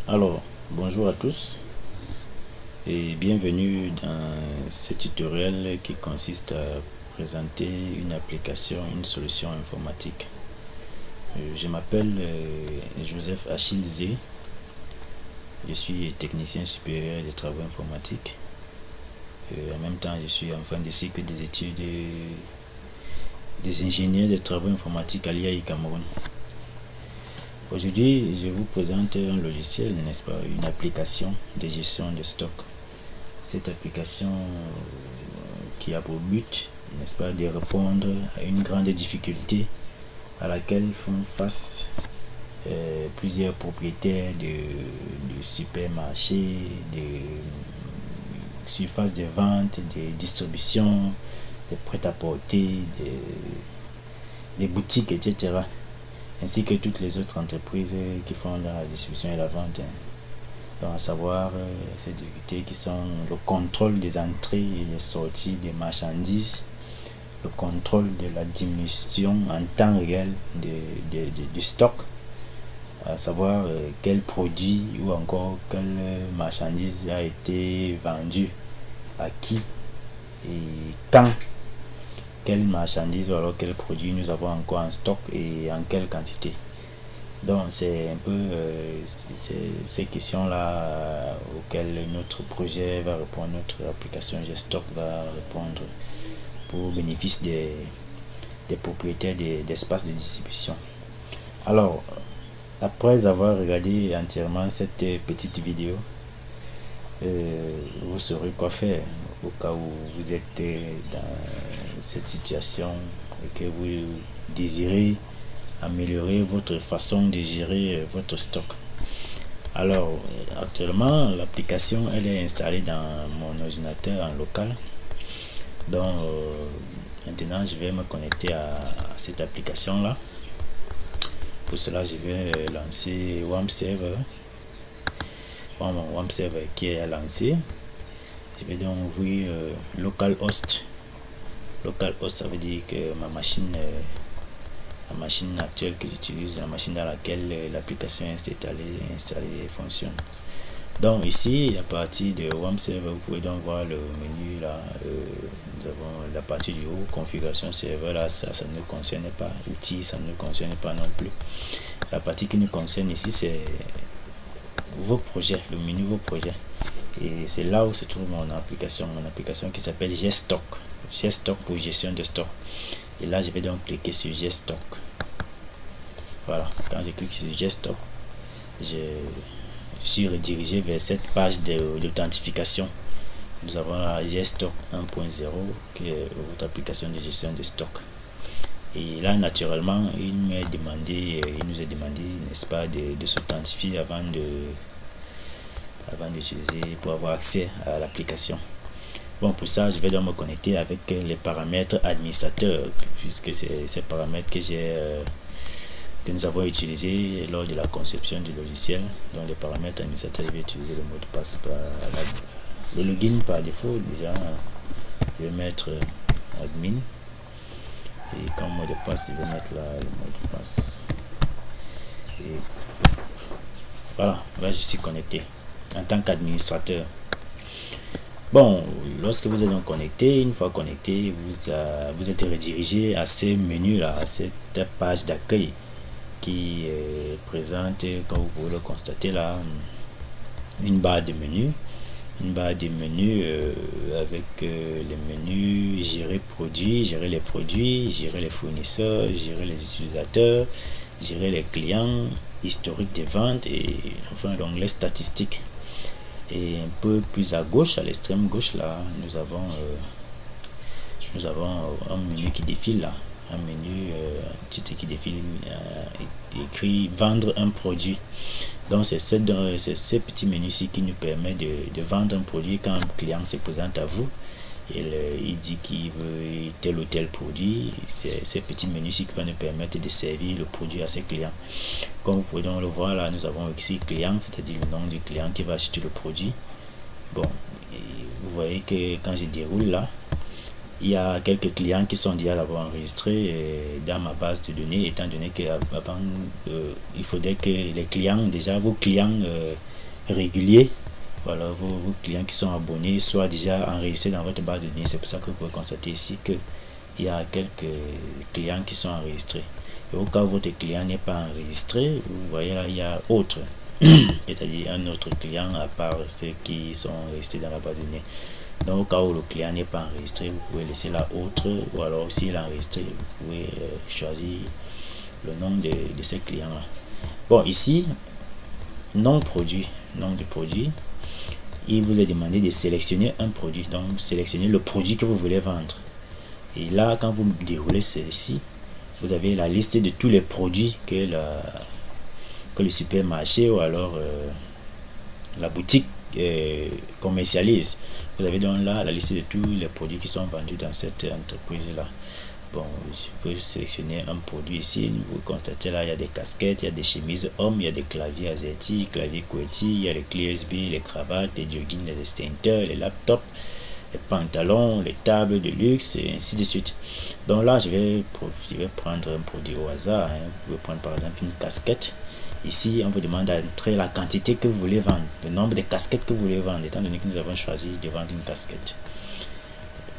Alors, bonjour à tous et bienvenue dans ce tutoriel qui consiste à présenter une application, une solution informatique. Je m'appelle Joseph Achille Zé. Je suis technicien supérieur des travaux informatiques. En même temps, je suis en fin de cycle des études des ingénieurs des travaux informatiques à l'IAI Cameroun. Aujourd'hui, je vous présente un logiciel, n'est-ce pas, une application de gestion de stock. Cette application qui a pour but, n'est-ce pas, de répondre à une grande difficulté à laquelle font face plusieurs propriétaires de supermarchés, de surfaces de vente, de distribution, de prêt-à-porter, des boutiques, etc. ainsi que toutes les autres entreprises qui font la distribution et la vente. Donc, à savoir ces difficultés qui sont le contrôle des entrées et des sorties des marchandises, le contrôle de la diminution en temps réel du stock, à savoir quel produit ou encore quelle marchandise a été vendu à qui et quand, quelle marchandise ou alors quel produit nous avons encore en stock et en quelle quantité. Donc c'est un peu ces questions là auxquelles notre projet va répondre, notre application GESTOCK va répondre pour bénéfice des propriétaires d'espaces de distribution. Alors, après avoir regardé entièrement cette petite vidéo, vous saurez quoi faire au cas où vous êtes dans cette situation et que vous désirez améliorer votre façon de gérer votre stock. Alors, actuellement, l'application elle est installée dans mon ordinateur en local. Donc, maintenant, je vais me connecter à cette application là. Pour cela, je vais lancer WAMP Server. Mon WAMP Server qui est lancé. Je vais donc ouvrir localhost. Localhost, ça veut dire que ma machine actuelle que j'utilise, la machine dans laquelle l'application est installée fonctionne. Donc ici, à partir de WAMP Server, vous pouvez donc voir le menu là. Nous avons la partie du haut, configuration serveur là, ça ne nous concerne pas. Outils, ça ne nous concerne pas non plus. La partie qui nous concerne ici, c'est vos projets, le menu vos projets. Et c'est là où se trouve mon application qui s'appelle GESTOCK. GESTOCK pour gestion de stock. Et là, je vais donc cliquer sur GESTOCK. Voilà, quand je clique sur GESTOCK, je suis redirigé vers cette page d'authentification. Nous avons la GESTOCK 1.0 qui est votre application de gestion de stock. Et là, naturellement, il nous est demandé, n'est-ce pas, de s'authentifier avant d'utiliser pour avoir accès à l'application. Bon, pour ça, je vais donc me connecter avec les paramètres administrateurs, puisque c'est ces paramètres que nous avons utilisés lors de la conception du logiciel. Donc, les paramètres administrateurs, je vais utiliser le mot de passe le login par défaut. Déjà, je vais mettre admin. Et comme mot de passe, je vais mettre là le mot de passe. Et voilà, là je suis connecté en tant qu'administrateur. Bon, lorsque vous êtes donc connecté, une fois connecté, vous êtes redirigé à ces menus là, à cette page d'accueil qui présente, comme vous pouvez le constater là, une barre de menu. Avec les menus gérer produits, gérer les produits, gérer les fournisseurs, gérer les utilisateurs, gérer les clients, historique des ventes et enfin l'onglet statistiques. Et un peu plus à gauche, à l'extrême gauche là, nous avons un menu qui défile là, un menu titre qui défile écrit vendre un produit. Donc c'est ce petit menu ci qui nous permet de vendre un produit quand un client se présente à vous. Il dit qu'il veut tel ou tel produit. C'est ce petit menu ci qui va nous permettre de servir le produit à ses clients. Comme vous pouvez donc le voir là, nous avons ici client, c'est-à-dire le nom du client qui va acheter le produit. Bon, vous voyez que quand je déroule là, il y a quelques clients qui sont déjà enregistrés dans ma base de données, étant donné que avant il faudrait que les clients, déjà vos clients réguliers, voilà, vos clients qui sont abonnés soient déjà enregistrés dans votre base de données. C'est pour ça que vous pouvez constater ici que il y a quelques clients qui sont enregistrés. Et au cas où votre client n'est pas enregistré, vous voyez là, il y a autre, c'est-à-dire un autre client à part ceux qui sont enregistrés dans la base de données. Donc au cas où le client n'est pas enregistré, vous pouvez laisser là autre, ou alors s'il est enregistré, vous pouvez choisir le nom de ce client là. Bon, ici, nom du produit, il vous est demandé de sélectionner un produit, donc sélectionner le produit que vous voulez vendre. Et là, quand vous déroulez ceci, vous avez la liste de tous les produits que le supermarché ou alors la boutique commercialise. Vous avez donc là la liste de tous les produits qui sont vendus dans cette entreprise là. Bon, vous pouvez sélectionner un produit ici. Vous constatez là, il y a des casquettes, il y a des chemises hommes, il y a des claviers AZERTY, claviers QWERTY, il y a les clés USB, les cravates, les joggings, les extincteurs, les laptops, les pantalons, les tables de luxe et ainsi de suite. Donc là, je vais prendre un produit au hasard. Vous pouvez prendre par exemple une casquette. Ici, on vous demande d'entrer la quantité que vous voulez vendre, le nombre de casquettes que vous voulez vendre, étant donné que nous avons choisi de vendre une casquette.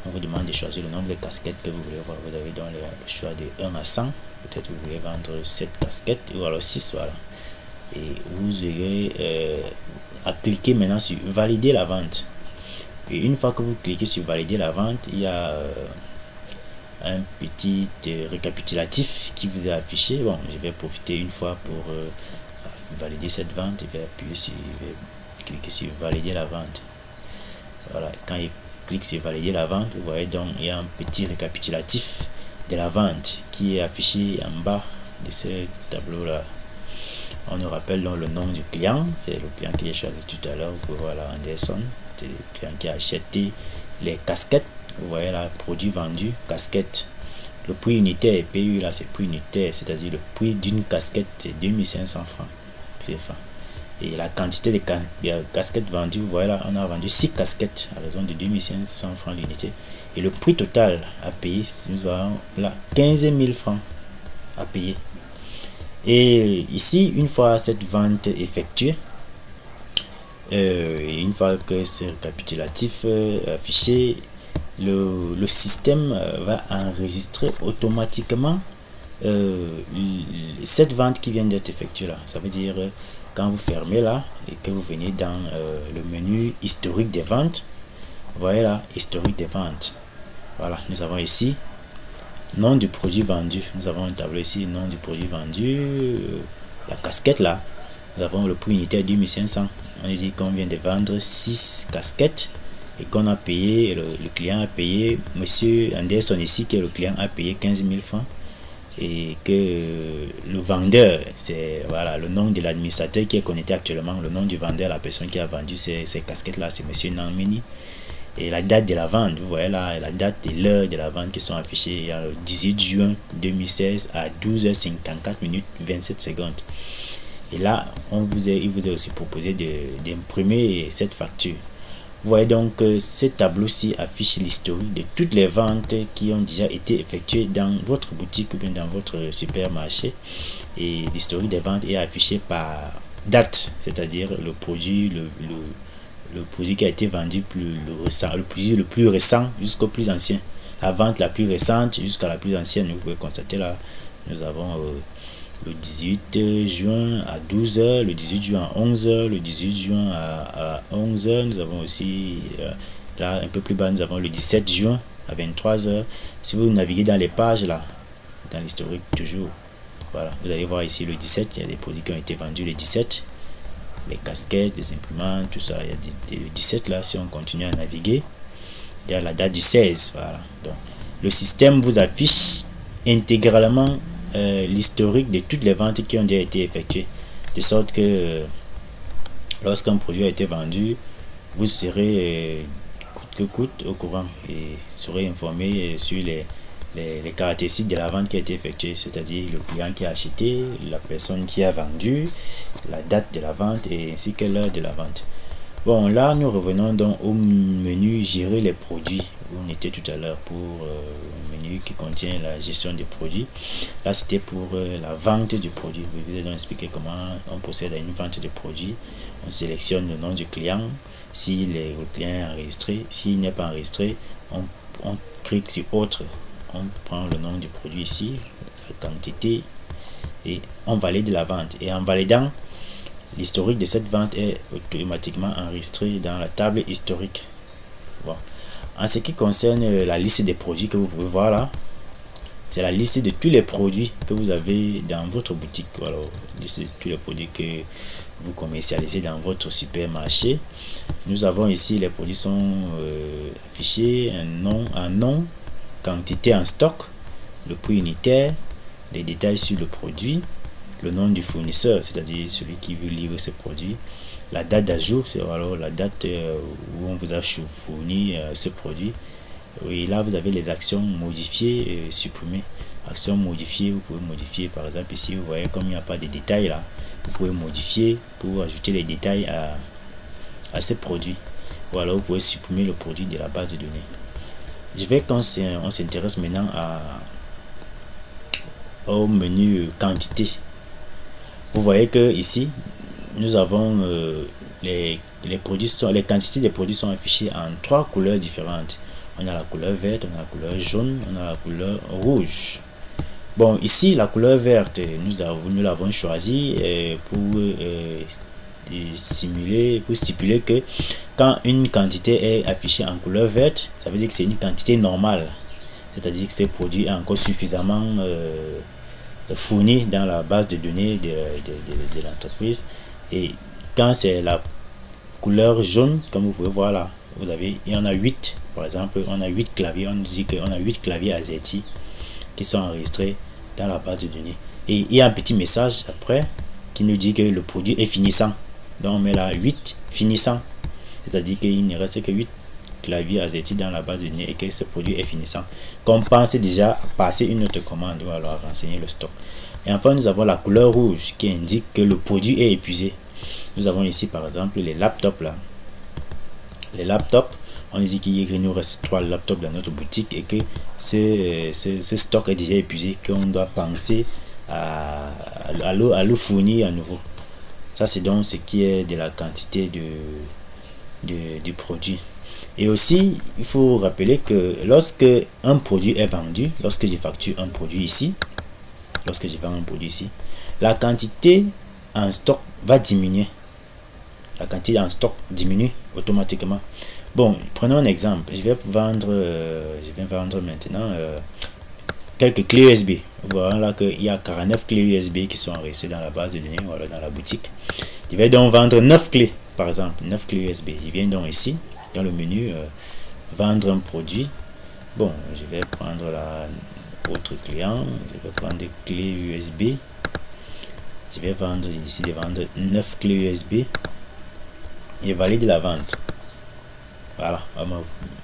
On vous demande de choisir le nombre de casquettes que vous voulez voir. Vous avez donc le choix de 1 à 100. Peut-être vous voulez vendre 7 casquettes ou alors 6, voilà. Et vous aurez à cliquer maintenant sur valider la vente. Et une fois que vous cliquez sur valider la vente, il y a un petit récapitulatif qui vous est affiché. Bon, je vais profiter une fois pour valider cette vente. Je vais cliquer sur valider la vente. Voilà, quand il clique sur valider la vente, vous voyez donc il y a un petit récapitulatif de la vente qui est affiché en bas de ce tableau là. On nous rappelle donc le nom du client, c'est le client qui est choisi tout à l'heure. Vous pouvez voir là Anderson, c'est le client qui a acheté les casquettes. Vous voyez là, produit vendu, casquette. Le prix unitaire PU là, c'est prix unitaire, c'est-à-dire le prix d'une casquette, c'est 2500 francs CFA. Et la quantité de casquettes vendues, vous voyez là, on a vendu 6 casquettes à raison de 2500 francs l'unité. Et le prix total à payer, nous avons là 15 000 francs à payer. Et ici, une fois cette vente effectuée, et une fois que ce récapitulatif affiché, le système va enregistrer automatiquement cette vente qui vient d'être effectuée là. Ça veut dire quand vous fermez là et que vous venez dans le menu historique des ventes, vous voyez là, historique des ventes. Voilà, nous avons ici nom du produit vendu. Nous avons un tableau ici, nom du produit vendu, la casquette là. Nous avons le prix unitaire 2500. On dit qu'on vient de vendre 6 casquettes et qu'on a payé, le client a payé, monsieur Anderson ici, que le client a payé 15 000 francs. Et que le vendeur, c'est voilà le nom de l'administrateur qui est connecté actuellement, le nom du vendeur, la personne qui a vendu ces casquettes là, c'est monsieur Namini. Et la date de la vente, vous voyez là, la date et l'heure de la vente qui sont affichées, le 18 juin 2016 à 12h54 minutes 27 secondes. Et là, il vous est aussi proposé d'imprimer cette facture. Vous voyez donc que ce tableau-ci affiche l'historique de toutes les ventes qui ont déjà été effectuées dans votre boutique ou bien dans votre supermarché. Et l'historique des ventes est affiché par date, c'est-à-dire le produit, le produit qui a été vendu le plus récent jusqu'au plus ancien. La vente la plus récente jusqu'à la plus ancienne. Vous pouvez constater là, nous avons le 18 juin à 12h, le 18 juin à 11h, le 18 juin à 11h. Nous avons aussi, là un peu plus bas, nous avons le 17 juin à 23h. Si vous naviguez dans les pages là, dans l'historique toujours, voilà, vous allez voir ici le 17, il y a des produits qui ont été vendus le 17. Les casquettes, les imprimantes, tout ça, il y a le 17 là, si on continue à naviguer, il y a la date du 16, voilà. Donc, le système vous affiche intégralement l'historique de toutes les ventes qui ont déjà été effectuées, de sorte que lorsqu'un produit a été vendu, vous serez coûte que coûte au courant et serez informé sur les caractéristiques de la vente qui a été effectuée, c'est-à-dire le client qui a acheté, la personne qui a vendu, la date de la vente et ainsi que l'heure de la vente. Bon, là nous revenons donc au menu gérer les produits. où on était tout à l'heure pour le menu qui contient la gestion des produits. Là, c'était pour la vente du produit. Je vous ai donc expliqué comment on procède à une vente de produit. On sélectionne le nom du client. Si le client est enregistré, s'il n'est pas enregistré, on clique sur autre. On prend le nom du produit ici, la quantité, et on valide la vente. Et en validant, l'historique de cette vente est automatiquement enregistré dans la table historique. Bon. En ce qui concerne la liste des produits que vous pouvez voir là, c'est la liste de tous les produits que vous avez dans votre boutique. Voilà, liste de tous les produits que vous commercialisez dans votre supermarché. Nous avons ici, les produits sont affichés, un nom, quantité en stock, le prix unitaire, les détails sur le produit, le nom du fournisseur, c'est-à-dire celui qui veut livrer ce produit, la date d'ajout, c'est alors la date où on vous a fourni ce produit. Et là, vous avez les actions modifiées et supprimées. Actions modifiées, vous pouvez modifier, par exemple, ici, vous voyez comme il n'y a pas de détails là, vous pouvez modifier pour ajouter les détails à ce produit. Ou alors, vous pouvez supprimer le produit de la base de données. Je vais, quand on s'intéresse maintenant au menu quantité. Vous voyez que ici, nous avons les quantités des produits sont affichées en 3 couleurs différentes. On a la couleur verte, on a la couleur jaune, on a la couleur rouge. Bon, ici, la couleur verte, nous l'avons choisi pour stipuler que quand une quantité est affichée en couleur verte, ça veut dire que c'est une quantité normale. C'est-à-dire que ce produit est encore suffisamment fourni dans la base de données de l'entreprise. Et quand c'est la couleur jaune, comme vous pouvez voir là, il y en a 8, par exemple, on a 8 claviers, on dit qu'on a 8 claviers AZERTY qui sont enregistrés dans la base de données. Et il y a un petit message après qui nous dit que le produit est finissant. Donc on met là 8 finissant, c'est-à-dire qu'il ne reste que 8 claviers AZERTY dans la base de données et que ce produit est finissant. Qu'on pense déjà à passer une autre commande ou alors à renseigner le stock. Et enfin, nous avons la couleur rouge qui indique que le produit est épuisé. Nous avons ici par exemple les laptops là. Les laptops, on dit qu'il nous reste 3 laptops dans notre boutique et que ce stock est déjà épuisé, qu'on doit penser à le fournir à nouveau. Ça, c'est donc ce qui est de la quantité du produit. Et aussi, il faut rappeler que lorsque un produit est vendu, lorsque je facture un produit ici, lorsque je vends un produit ici, la quantité en stock va diminuer. La quantité en stock diminue automatiquement. Bon, prenons un exemple. Je vais vendre maintenant quelques clés USB. Voilà là qu'il y a 49 clés USB qui sont enregistrées dans la base de données, voilà, dans la boutique. Je vais donc vendre 9 clés, par exemple, 9 clés USB. Je viens donc ici, dans le menu, vendre un produit. Bon, je vais prendre la autre client. Je vais prendre des clés USB. Je vais vendre ici, de vendre 9 clés USB. Et valide la vente. Voilà, on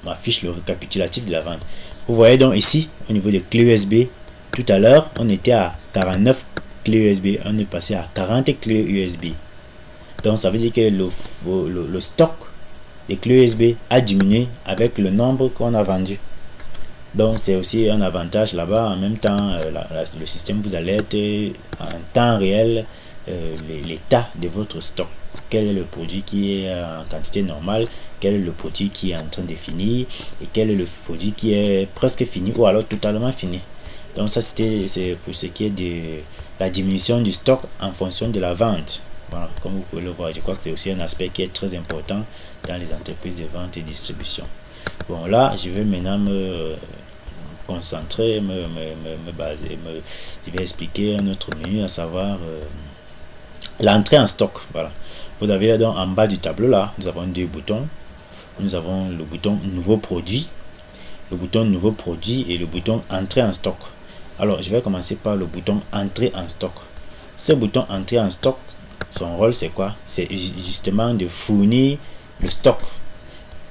m'affiche le récapitulatif de la vente. Vous voyez donc ici, au niveau des clés USB, tout à l'heure, on était à 49 clés USB. On est passé à 40 clés USB. Donc, ça veut dire que le stock des clés USB a diminué avec le nombre qu'on a vendu. Donc, c'est aussi un avantage là-bas. En même temps, le système vous alerte en temps réel l'état de votre stock. Quel est le produit qui est en quantité normale, quel est le produit qui est en train de finir et quel est le produit qui est presque fini ou alors totalement fini. Donc ça, c'est pour ce qui est de la diminution du stock en fonction de la vente. Voilà, comme vous pouvez le voir, je crois que c'est aussi un aspect qui est très important dans les entreprises de vente et distribution. Bon, là, je vais maintenant me concentrer, me baser, je vais expliquer un autre menu, à savoir l'entrée en stock. Voilà. Vous avez donc en bas du tableau là, nous avons deux boutons. Nous avons le bouton nouveau produit, le bouton nouveau produit et le bouton entrée en stock. Alors, je vais commencer par le bouton entrée en stock. Ce bouton entrée en stock, son rôle c'est quoi? C'est justement de fournir le stock.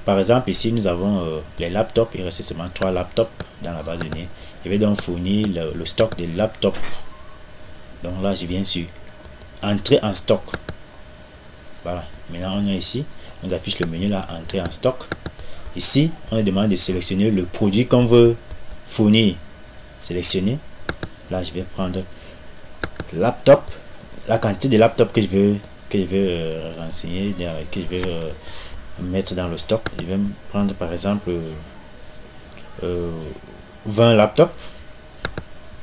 Par exemple, ici nous avons les laptops. Il reste seulement 3 laptops dans la base de données. Je vais donc fournir le stock des laptops. Donc là, je viens sur entrer en stock. Voilà, maintenant on est ici, on affiche le menu là, entrée en stock. Ici, on nous demande de sélectionner le produit qu'on veut fournir. Sélectionner. Là, je vais prendre laptop, la quantité de laptop que je veux renseigner, que je veux mettre dans le stock. Je vais prendre par exemple 20 laptops.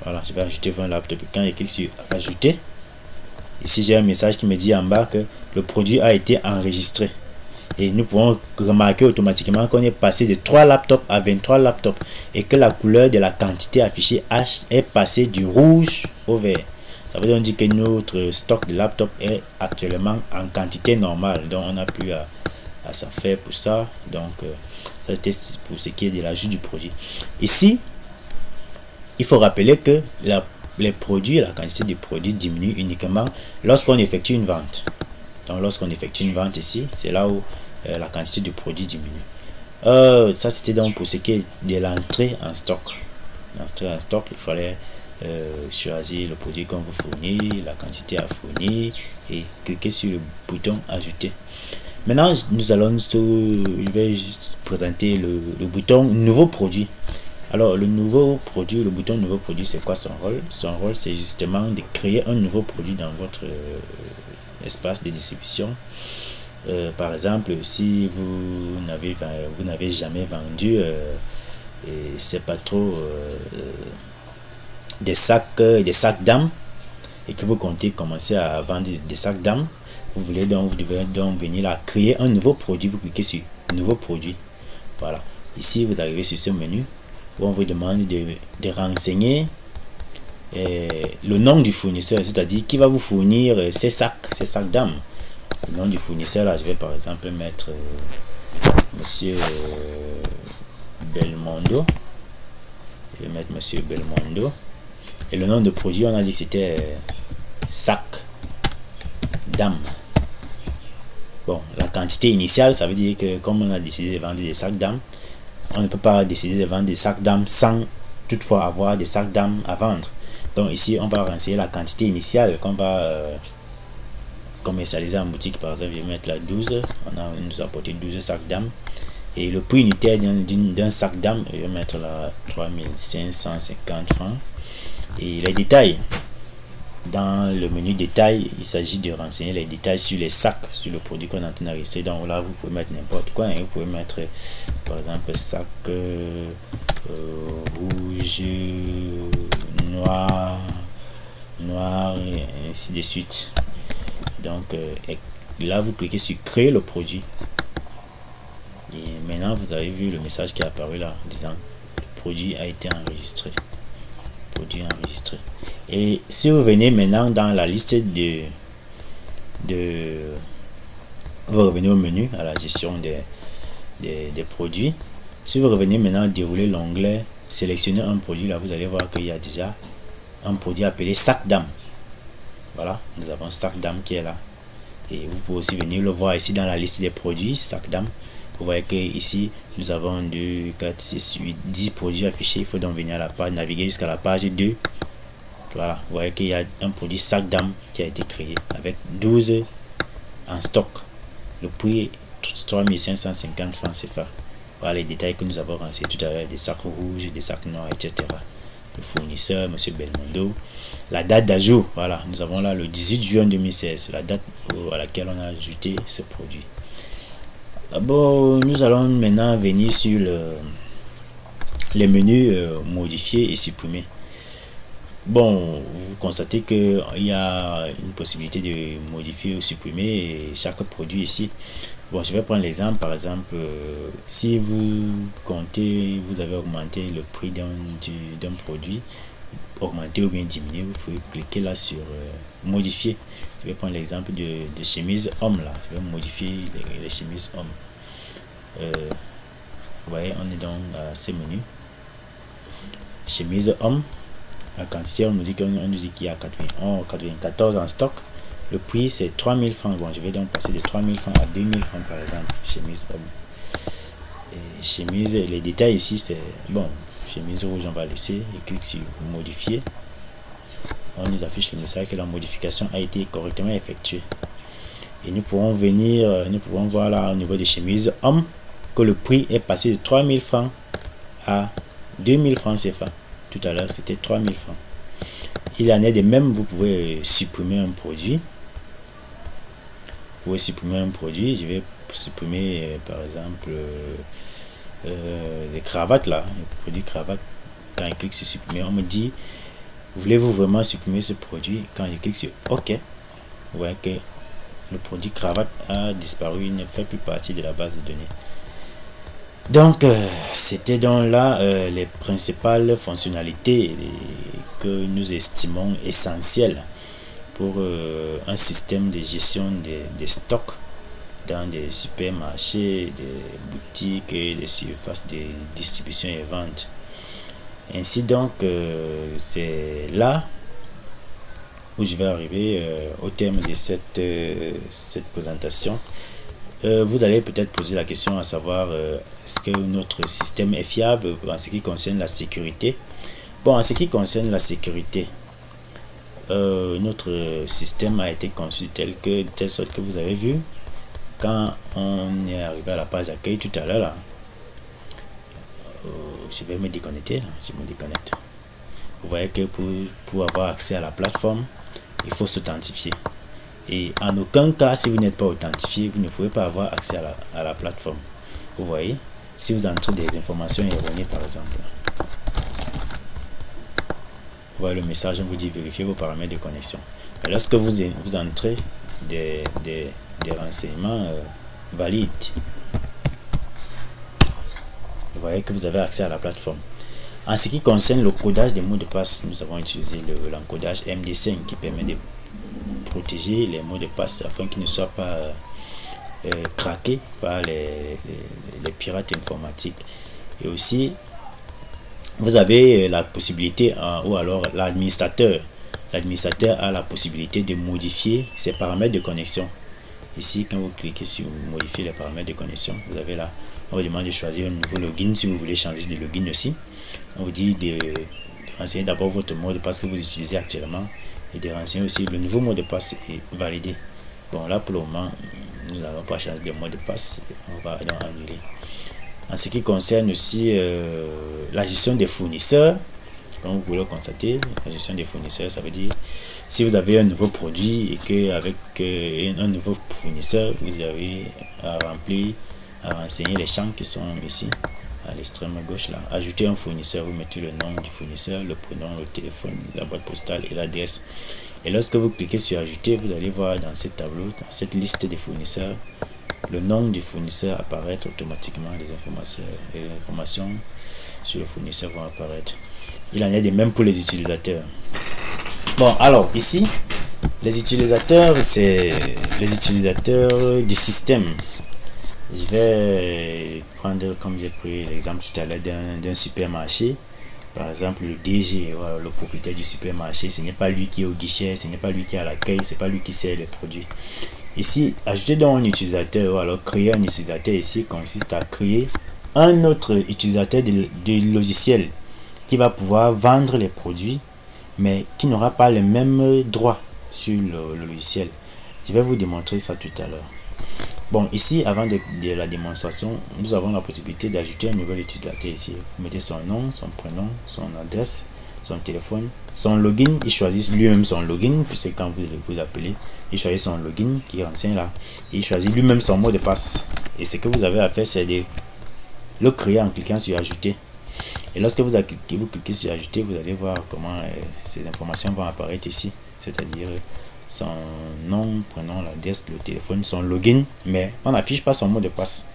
Voilà, je vais ajouter 20 laptops. Quand je clique sur ajouter, ici j'ai un message qui me dit en bas que le produit a été enregistré. Et nous pouvons remarquer automatiquement qu'on est passé de 3 laptops à 23 laptops et que la couleur de la quantité affichée H est passée du rouge au vert. Ça veut donc dire que notre stock de laptops est actuellement en quantité normale. Donc on n'a plus à s'en faire pour ça. Donc ça c'était pour ce qui est de l'ajout du produit. Ici, il faut rappeler que les produits, la quantité de produits diminue uniquement lorsqu'on effectue une vente. Donc lorsqu'on effectue une vente ici, c'est là où la quantité de produits diminue. Ça c'était donc pour ce qui est de l'entrée en stock. L'entrée en stock, il fallait choisir le produit qu'on vous fournit, la quantité à fournir et cliquer sur le bouton ajouter. Maintenant nous allons je vais juste présenter le bouton nouveau produit. Alors le nouveau produit, le bouton nouveau produit, c'est quoi son rôle? Son rôle c'est justement de créer un nouveau produit dans votre espace de distribution. Par exemple, si vous n'avez jamais vendu et c'est pas trop des sacs d'âme et que vous comptez commencer à vendre des sacs d'âme, vous devez donc venir là créer un nouveau produit. Vous cliquez sur nouveau produit. Voilà, ici vous arrivez sur ce menu où on vous demande de renseigner le nom du fournisseur, c'est-à-dire qui va vous fournir ces sacs d'âme. Le nom du fournisseur, là je vais par exemple mettre monsieur Belmondo. Je vais mettre monsieur Belmondo. Et le nom de produit, on a dit que c'était sac d'âme. Bon, la quantité initiale, ça veut dire que comme on a décidé de vendre des sacs d'âme, on ne peut pas décider de vendre des sacs d'âme sans toutefois avoir des sacs d'âme à vendre. Donc ici, on va renseigner la quantité initiale qu'on va commercialiser en boutique. Par exemple, je vais mettre la 12. On nous a apporté 12 sacs d'âme. Et le prix unitaire d'un sac d'âme, je vais mettre la 3550 francs. Et les détails. Dans le menu détails, il s'agit de renseigner les détails sur les sacs, sur le produit qu'on est en train d'enregistrer. Donc là, vous pouvez mettre n'importe quoi. Hein. Vous pouvez mettre, par exemple, sac rouge, noir, et ainsi de suite. Donc là, vous cliquez sur créer le produit. Et maintenant, vous avez vu le message qui est apparu là, disant le produit a été enregistré. Produit enregistré. Et si vous venez maintenant dans la liste vous revenez au menu à la gestion des produits. Si vous revenez maintenant dérouler l'onglet sélectionner un produit, là vous allez voir qu'il y a déjà un produit appelé sac d'âme. Voilà, nous avons sac d'âme qui est là. Et vous pouvez aussi venir le voir ici dans la liste des produits sac d'âme. Vous voyez que ici nous avons 2, 4, 6, 8, 10 produits affichés. Il faut donc venir à la page, naviguer jusqu'à la page 2. Voilà, vous voyez qu'il y a un produit sac d'âme qui a été créé avec 12 en stock. Le prix est 3550 francs CFA. Voilà les détails que nous avons renseignés tout à l'heure, des sacs rouges, des sacs noirs, etc. Le fournisseur, monsieur Belmondo. La date d'ajout, voilà, nous avons là le 18 juin 2016, la date à laquelle on a ajouté ce produit. Bon, nous allons maintenant venir sur les menus modifier et supprimer. Bon, vous constatez qu'il y a une possibilité de modifier ou supprimer chaque produit ici. Bon, je vais prendre l'exemple. Par exemple, si vous comptez, vous avez augmenté le prix d'un produit, augmenter ou bien diminuer, vous pouvez cliquer là sur modifier. Je vais prendre l'exemple de chemise homme là. Je vais modifier les chemises hommes. Vous voyez, on est donc à ce menu. Chemise homme. La quantité, on nous dit qu'il y a 94 en stock. Le prix c'est 3000 francs. Bon, je vais donc passer de 3000 francs à 2000 francs par exemple. Chemise homme. Et chemise, les détails ici c'est bon. Chemise rouge, on va laisser et clique sur modifier. On nous affiche le message que la modification a été correctement effectuée. Et nous pouvons venir, nous pouvons voir là au niveau des chemises hommes. que le prix est passé de 3000 francs à 2000 francs CFA. Tout à l'heure, c'était 3000 francs. Il en est de même, vous pouvez supprimer un produit. Vous pouvez supprimer un produit. Je vais supprimer, par exemple, les cravates là. Le produit cravate. Quand je clique sur supprimer, on me dit, voulez-vous vraiment supprimer ce produit? Quand je clique sur OK, vous voyez que le produit cravate a disparu. Il ne fait plus partie de la base de données. Donc, c'était donc là les principales fonctionnalités que nous estimons essentielles pour un système de gestion des stocks dans des supermarchés, des boutiques et des surfaces de distribution et vente. Ainsi donc, c'est là où je vais arriver au terme de cette présentation. Vous allez peut-être poser la question à savoir est-ce que notre système est fiable en ce qui concerne la sécurité. Bon, en ce qui concerne la sécurité, notre système a été conçu de telle sorte que vous avez vu quand on est arrivé à la page d'accueil tout à l'heure là. Je vais me déconnecter là, je me déconnecte. Vous voyez que pour avoir accès à la plateforme, il faut s'authentifier. Et en aucun cas, si vous n'êtes pas authentifié, vous ne pouvez pas avoir accès à la plateforme. Vous voyez, si vous entrez des informations erronées par exemple, vous voyez le message, on vous dit vérifier vos paramètres de connexion. Et lorsque vous entrez des renseignements valides, vous voyez que vous avez accès à la plateforme. En ce qui concerne le codage des mots de passe, nous avons utilisé l'encodage MD5 qui permet de protéger les mots de passe afin qu'ils ne soient pas craqués par les pirates informatiques. Et aussi, vous avez la possibilité, ou alors l'administrateur a la possibilité de modifier ses paramètres de connexion. Ici, quand vous cliquez sur modifier les paramètres de connexion, vous avez là, on vous demande de choisir un nouveau login si vous voulez changer de login aussi. On vous dit de renseigner d'abord votre mot de passe que vous utilisez actuellement et de renseigner aussi le nouveau mot de passe est validé. Bon, là pour le moment, nous n'allons pas changer de mot de passe, on va donc annuler. En ce qui concerne aussi la gestion des fournisseurs, comme vous pouvez le constater, la gestion des fournisseurs, ça veut dire si vous avez un nouveau produit et qu'avec un nouveau fournisseur, vous avez à remplir, à renseigner les champs qui sont ici à l'extrême gauche là. Ajouter un fournisseur, vous mettez le nom du fournisseur, le prénom, le téléphone, la boîte postale et l'adresse. Et lorsque vous cliquez sur ajouter, vous allez voir dans ce tableau, dans cette liste des fournisseurs, le nom du fournisseur apparaître automatiquement. Les informations sur le fournisseur vont apparaître. Il en est de même pour les utilisateurs. Bon, alors ici, les utilisateurs, c'est les utilisateurs du système. Je vais prendre, comme j'ai pris l'exemple tout à l'heure d'un supermarché. Par exemple, le DG, voilà, le propriétaire du supermarché, ce n'est pas lui qui est au guichet, ce n'est pas lui qui est à l'accueil, c'est pas lui qui sert les produits. Ici, ajouter donc un utilisateur, ou alors créer un utilisateur ici consiste à créer un autre utilisateur de logiciel qui va pouvoir vendre les produits, mais qui n'aura pas les mêmes droits sur le logiciel. Je vais vous démontrer ça tout à l'heure. Bon, ici, avant de la démonstration, nous avons la possibilité d'ajouter un nouvel utilisateur ici. Vous mettez son nom, son prénom, son adresse, son téléphone, son login. Il choisit lui-même son login, puisque quand vous appelez, il choisit son login qui renseigne là. Il choisit lui-même son mot de passe. Et ce que vous avez à faire, c'est de le créer en cliquant sur ajouter. Et lorsque vous cliquez sur ajouter, vous allez voir comment ces informations vont apparaître ici. C'est-à-dire son nom, prénom, l'adresse, le téléphone, son login, mais on n'affiche pas son mot de passe.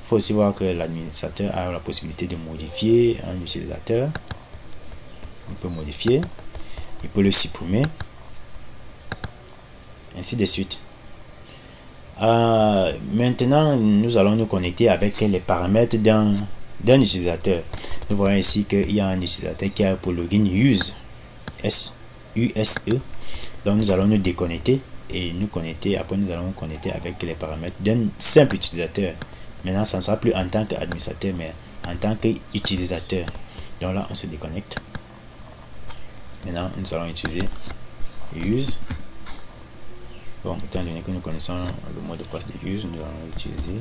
Il faut aussi voir que l'administrateur a la possibilité de modifier un utilisateur. On peut modifier, il peut le supprimer, ainsi de suite. Maintenant, nous allons nous connecter avec les paramètres d'un utilisateur. Nous voyons ici qu'il y a un utilisateur qui a pour login use, S-U-S-E. Donc nous allons nous déconnecter et nous connecter. Après nous allons nous connecter avec les paramètres d'un simple utilisateur. Maintenant ça ne sera plus en tant qu'administrateur mais en tant qu'utilisateur. Donc là on se déconnecte. Maintenant nous allons utiliser use. Bon, étant donné que nous connaissons le mot de passe de use, nous allons utiliser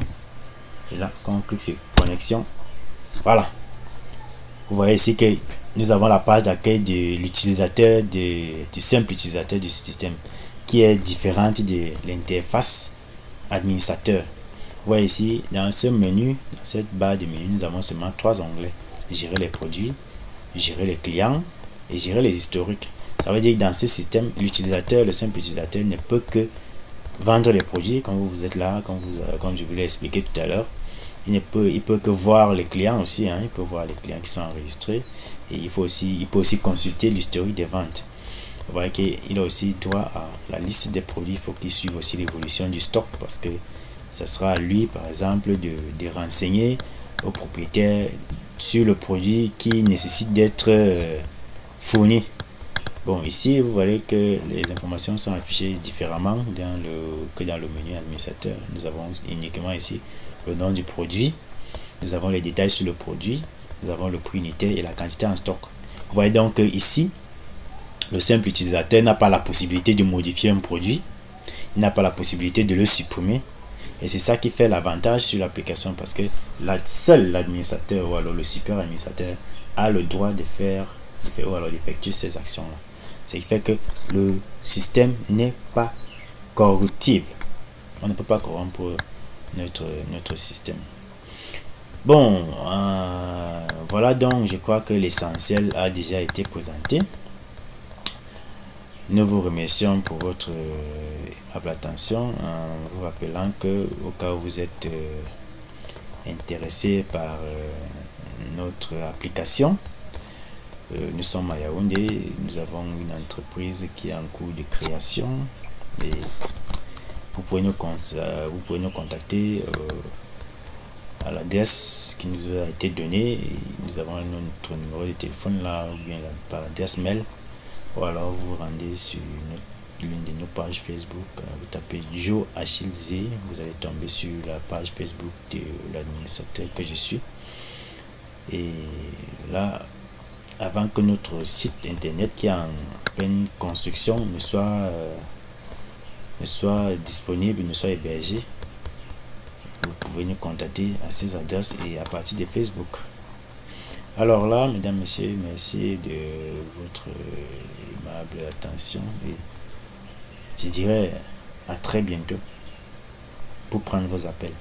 Et là, quand on clique sur connexion, voilà. Vous voyez ici que nous avons la page d'accueil de l'utilisateur, du simple utilisateur du système, qui est différente de l'interface administrateur. Vous voyez ici, dans ce menu, dans cette barre de menu, nous avons seulement 3 onglets. Gérer les produits, gérer les clients et gérer les historiques. Ça veut dire que dans ce système, l'utilisateur, le simple utilisateur, ne peut que vendre les produits, comme vous êtes là, comme je vous l'ai expliqué tout à l'heure. Il peut que voir les clients aussi, hein, il peut voir les clients qui sont enregistrés. Et il peut aussi consulter l'historique des ventes. Vous voyez qu'il a aussi droit à la liste des produits. Il faut qu'il suive aussi l'évolution du stock, parce que ce sera à lui, par exemple, de renseigner au propriétaire sur le produit qui nécessite d'être fourni. Bon, ici, vous voyez que les informations sont affichées différemment que dans le menu administrateur. Nous avons uniquement ici le nom du produit. Nous avons les détails sur le produit. Nous avons le prix unitaire et la quantité en stock. Vous voyez donc que ici, le simple utilisateur n'a pas la possibilité de modifier un produit. Il n'a pas la possibilité de le supprimer. Et c'est ça qui fait l'avantage sur l'application, parce que seul l'administrateur ou alors le super administrateur a le droit ou alors d'effectuer ces actions-là. Ce qui fait que le système n'est pas corruptible. On ne peut pas corrompre notre système. Bon, voilà, donc je crois que l'essentiel a déjà été présenté. Nous vous remercions pour votre aimable attention, en vous rappelant que au cas où vous êtes intéressé par notre application, nous sommes à Yaoundé, nous avons une entreprise qui est en cours de création et vous pouvez nous contacter à l'adresse qui nous a été donnée. Nous avons notre numéro de téléphone là, ou bien par adresse mail, ou alors vous vous rendez sur l'une de nos pages Facebook, vous tapez Joe Achille Z, vous allez tomber sur la page Facebook de l'administrateur que je suis. Et là, avant que notre site internet qui est en pleine construction ne soit disponible, ne soit hébergé, vous pouvez nous contacter à ces adresses et à partir de Facebook. Alors là, mesdames, messieurs, merci de votre aimable attention et je dirais à très bientôt pour prendre vos appels.